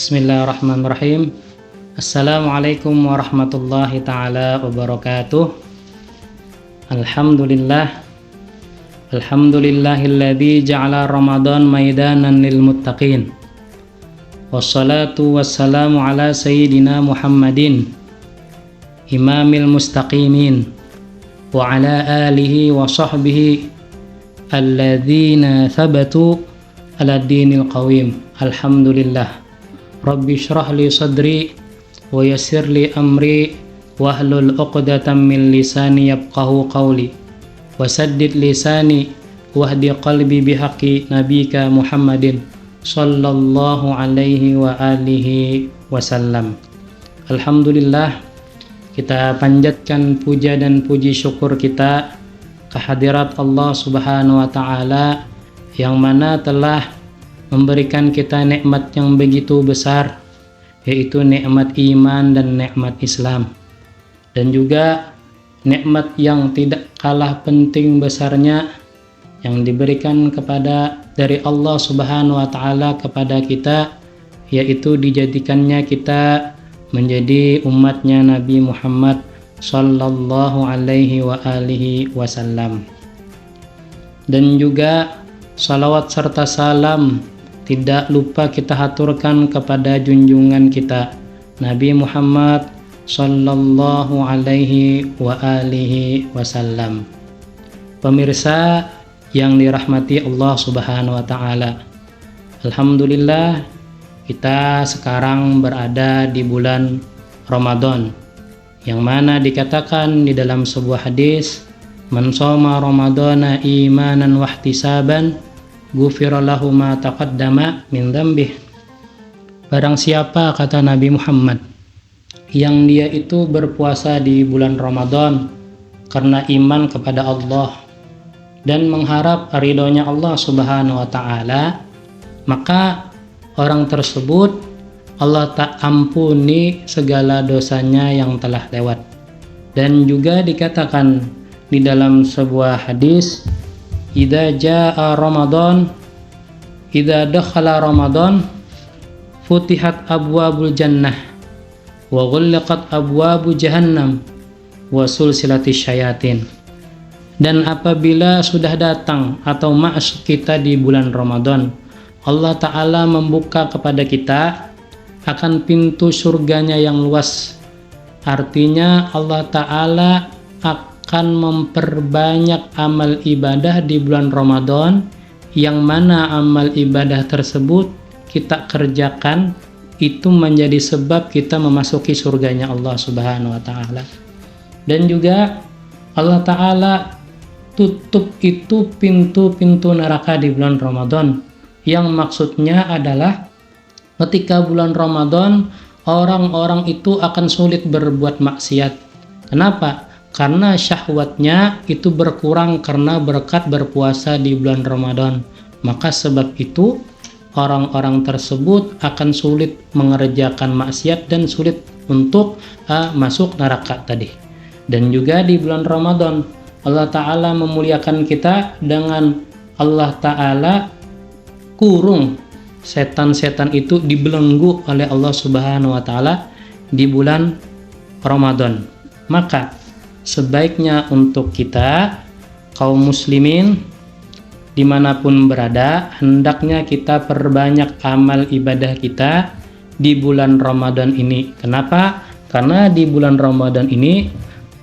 Bismillahirrahmanirrahim. Assalamualaikum warahmatullahi ta'ala wabarakatuh. Alhamdulillahilladzi ja'ala Ramadan maidanan lil muttaqin. Wassalatu wassalamu ala sayyidina Muhammadin imamil mustaqimin wa ala alihi wa sahbihi alladzina thabatu ala dinil qawim. Alhamdulillah. Rabbi shrah li sadri wa yassir li amri wahlul 'uqdatam min lisani yafqahu qawli wa saddid lisani wahdi qalbi bihaqqi nabika Muhammadin sallallahu alaihi wa alihi wasallam. Alhamdulillah, kita panjatkan puja dan puji syukur kita kehadirat Allah Subhanahu wa taala yang mana telah memberikan kita nikmat yang begitu besar, yaitu nikmat iman dan nikmat Islam, dan juga nikmat yang tidak kalah penting besarnya yang diberikan dari Allah Subhanahu wa taala kepada kita, yaitu dijadikannya kita menjadi umatnya Nabi Muhammad sallallahu alaihi wa alihi wasallam. Dan juga salawat serta salam tidak lupa kita haturkan kepada junjungan kita Nabi Muhammad sallallahu alaihi wa alihi wasallam. Pemirsa yang dirahmati Allah Subhanahu wa taala, alhamdulillah kita sekarang berada di bulan Ramadan, yang mana dikatakan di dalam sebuah hadis, man shoma ramadhana imanan wahtisaban ghufira lahu ma taqaddama min dzambih. Barang siapa, kata Nabi Muhammad, yang dia itu berpuasa di bulan Ramadan karena iman kepada Allah dan mengharap ridhonya Allah Subhanahu wa taala, maka orang tersebut Allah tak ampuni segala dosanya yang telah lewat. Dan juga dikatakan di dalam sebuah hadis, idza jaa Ramadan, idza dakhala Ramadan futihat abwabul jannah wa ghulqat abwabu jahannam wa sulsilatis syayatin. Dan apabila sudah datang atau masuk kita di bulan Ramadan, Allah Ta'ala membuka kepada kita akan pintu surganya yang luas. Artinya Allah Ta'ala akan memperbanyak amal ibadah di bulan Ramadan, yang mana amal ibadah tersebut kita kerjakan itu menjadi sebab kita memasuki surganya Allah Subhanahu wa taala. Dan juga Allah Ta'ala tutup itu pintu-pintu neraka di bulan Ramadan, yang maksudnya adalah ketika bulan Ramadan orang-orang itu akan sulit berbuat maksiat. Kenapa? Karena syahwatnya itu berkurang karena berkat berpuasa di bulan Ramadan. Maka sebab itu orang-orang tersebut akan sulit mengerjakan maksiat dan sulit untuk masuk neraka tadi. Dan juga di bulan Ramadan Allah Ta'ala memuliakan kita dengan Allah Ta'ala kurung setan-setan itu dibelenggu oleh Allah Subhanahu wa taala di bulan Ramadan. Maka sebaiknya untuk kita kaum muslimin dimanapun berada, hendaknya kita perbanyak amal ibadah kita di bulan Ramadan ini. Kenapa? Karena di bulan Ramadan ini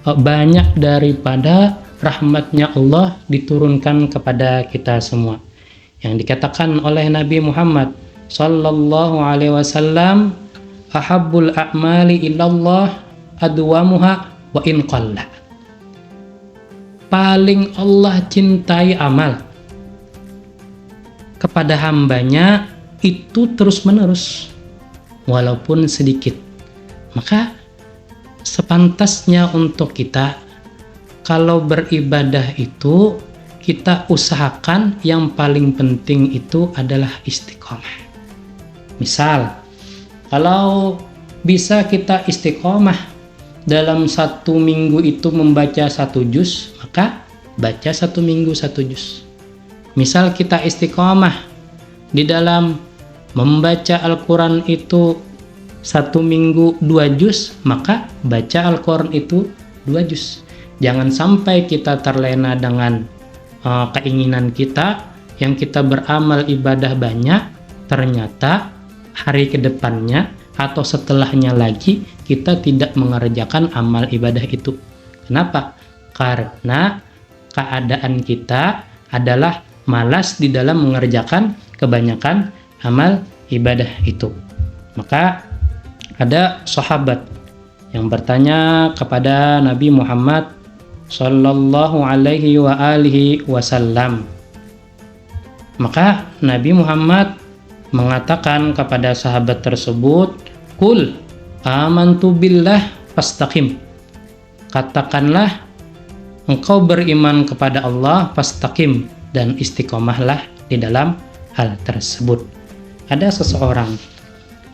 banyak daripada rahmatnya Allah diturunkan kepada kita semua, yang dikatakan oleh Nabi Muhammad sallallahu alaihi wasallam, ahabbul a'mali ilallah adwamuha wa in qalla. Paling Allah cintai amal kepada hambanya itu terus menerus walaupun sedikit. Maka sepantasnya untuk kita kalau beribadah itu kita usahakan yang paling penting itu adalah istiqomah. Misal, kalau bisa kita istiqomah dalam 1 minggu itu membaca 1 juz, maka baca 1 minggu 1 juz. Misal kita istiqomah di dalam membaca Al-Quran itu 1 minggu 2 juz, maka baca Al-Quran itu 2 juz. Jangan sampai kita terlena dengan keinginan kita yang kita beramal ibadah banyak, ternyata hari kedepannya atau setelahnya lagi kita tidak mengerjakan amal ibadah itu. Kenapa? Karena keadaan kita adalah malas di dalam mengerjakan kebanyakan amal ibadah itu. Maka ada sahabat yang bertanya kepada Nabi Muhammad sallallahu alaihi wa alihi wasallam. Maka Nabi Muhammad mengatakan kepada sahabat tersebut, "Qul amantu billah fastaqim." Katakanlah, engkau beriman kepada Allah, fastaqim, dan istiqomahlah di dalam hal tersebut. Ada seseorang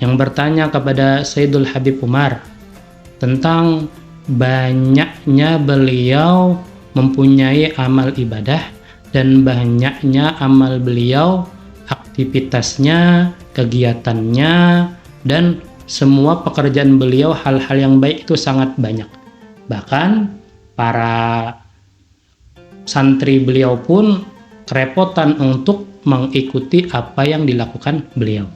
yang bertanya kepada Sayyidul Habib Umar tentang banyaknya beliau mempunyai amal ibadah dan banyaknya amal beliau, aktivitasnya, kegiatannya, dan semua pekerjaan beliau, hal-hal yang baik itu sangat banyak. Bahkan para santri beliau pun kerepotan untuk mengikuti apa yang dilakukan beliau.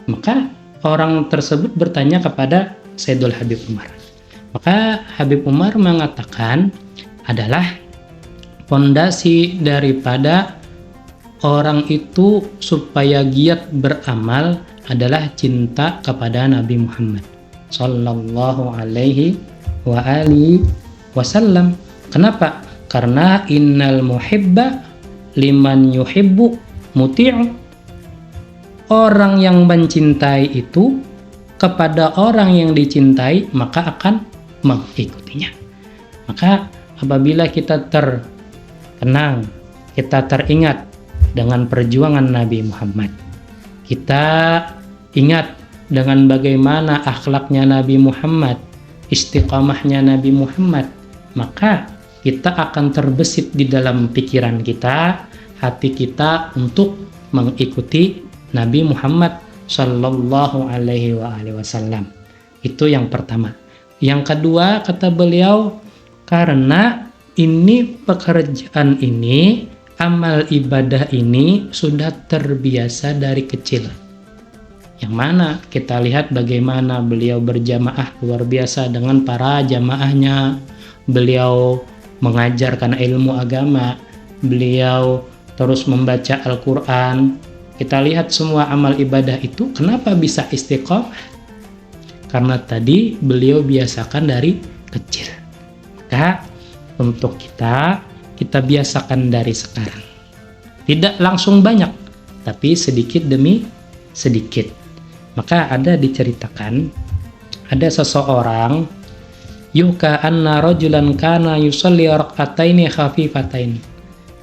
Maka orang tersebut bertanya kepada Sayyidul Habib Umar. Maka Habib Umar mengatakan adalah fondasi daripada orang itu supaya giat beramal adalah cinta kepada Nabi Muhammad sallallahu alaihi wa alihi wasallam. Kenapa? Karena innal muhibba liman yuhibbu muti'u. Orang yang mencintai itu kepada orang yang dicintai maka akan mengikutinya. Maka apabila kita terkenang, kita teringat dengan perjuangan Nabi Muhammad, kita ingat dengan bagaimana akhlaknya Nabi Muhammad, istiqamahnya Nabi Muhammad, maka kita akan terbesit di dalam pikiran kita, hati kita untuk mengikuti Nabi Muhammad sallallahu alaihi wasallam. Itu yang pertama. Yang kedua, kata beliau, karena ini pekerjaan ini, amal ibadah ini sudah terbiasa dari kecil. Yang mana kita lihat bagaimana beliau berjamaah luar biasa dengan para jamaahnya. Beliau mengajarkan ilmu agama, beliau terus membaca Al-Quran. Kita lihat semua amal ibadah itu kenapa bisa istiqomah? Karena tadi beliau biasakan dari kecil. Maka untuk kita biasakan dari sekarang. Tidak langsung banyak, tapi sedikit demi sedikit. Maka ada diceritakan, ada seseorang, yuka anna rajulan kana yusalli rak'ataini khafifataini.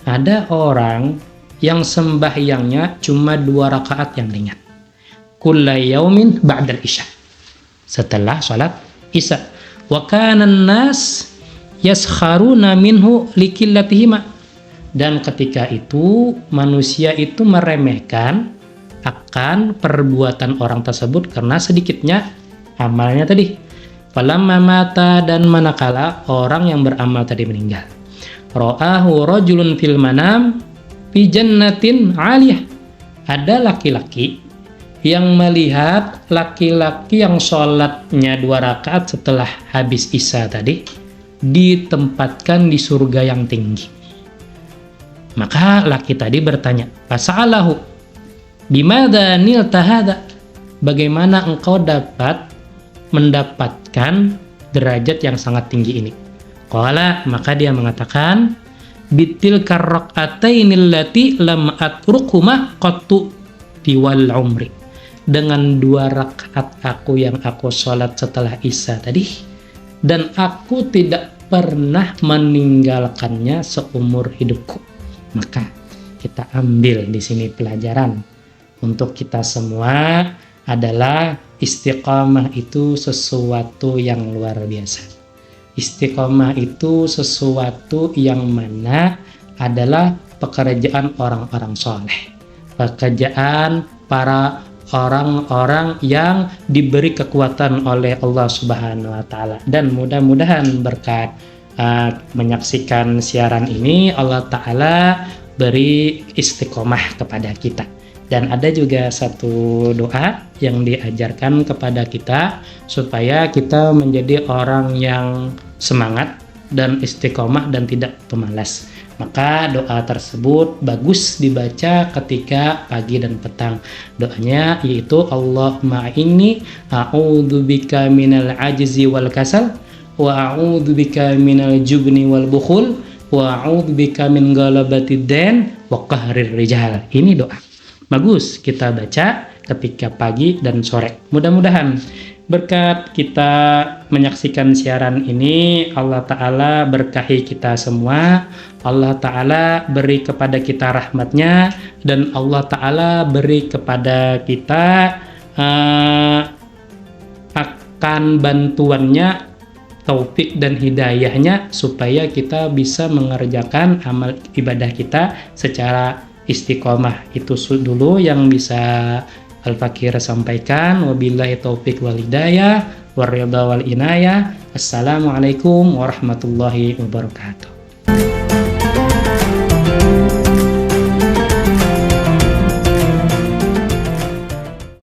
Ada orang yang sembahyangnya cuma 2 rakaat yang ringan. Kulla yaumin ba'dal isya. Setelah salat isya. Wa kana an-nas yaskharuna minhu likillatihima. Dan ketika itu manusia itu meremehkan akan perbuatan orang tersebut karena sedikitnya amalnya tadi. Falamma mata, dan manakala orang yang beramal tadi meninggal. Ra'ahu rajulun fil manam fi jannatin 'aliyah. Ada laki-laki yang melihat laki-laki yang sholatnya 2 rakaat setelah habis isya tadi ditempatkan di surga yang tinggi. Maka laki tadi bertanya, fasa'alahu bimadza nilta hadza? Bagaimana engkau dapat mendapatkan derajat yang sangat tinggi ini? Qala, maka dia mengatakan, bitil karraqatainil lati lam atrukhuma qattu tiwal umri. Dengan 2 rakaat aku yang aku sholat setelah isya tadi, dan aku tidak pernah meninggalkannya seumur hidupku. Maka kita ambil di sini pelajaran untuk kita semua adalah istiqamah itu sesuatu yang luar biasa. Istiqamah itu sesuatu yang mana adalah pekerjaan orang-orang soleh, pekerjaan para orang-orang yang diberi kekuatan oleh Allah Subhanahu wa taala. Dan mudah-mudahan berkat menyaksikan siaran ini Allah taala beri istiqomah kepada kita. Dan ada juga satu doa yang diajarkan kepada kita supaya kita menjadi orang yang semangat dan istiqomah dan tidak pemalas. Maka doa tersebut bagus dibaca ketika pagi dan petang. Doanya yaitu Allahumma inni a'udzubika minal ajzi wal kasal wa a'udzubika minal jubni wal bukhul wa a'udzubika min galabatid dain wa qahrir rijal. Ini doa bagus kita baca ketika pagi dan sore. Mudah-mudahan berkat kita menyaksikan siaran ini Allah Ta'ala berkahi kita semua. Allah Ta'ala beri kepada kita rahmatnya, dan Allah Ta'ala beri kepada kita akan bantuannya, taufik dan hidayahnya, supaya kita bisa mengerjakan amal ibadah kita secara istiqomah. Itu dulu yang bisa Al-Fakir sampaikan. Wabillahi taufik wal hidayah warridha wal inayah. Assalamualaikum warahmatullahi wabarakatuh.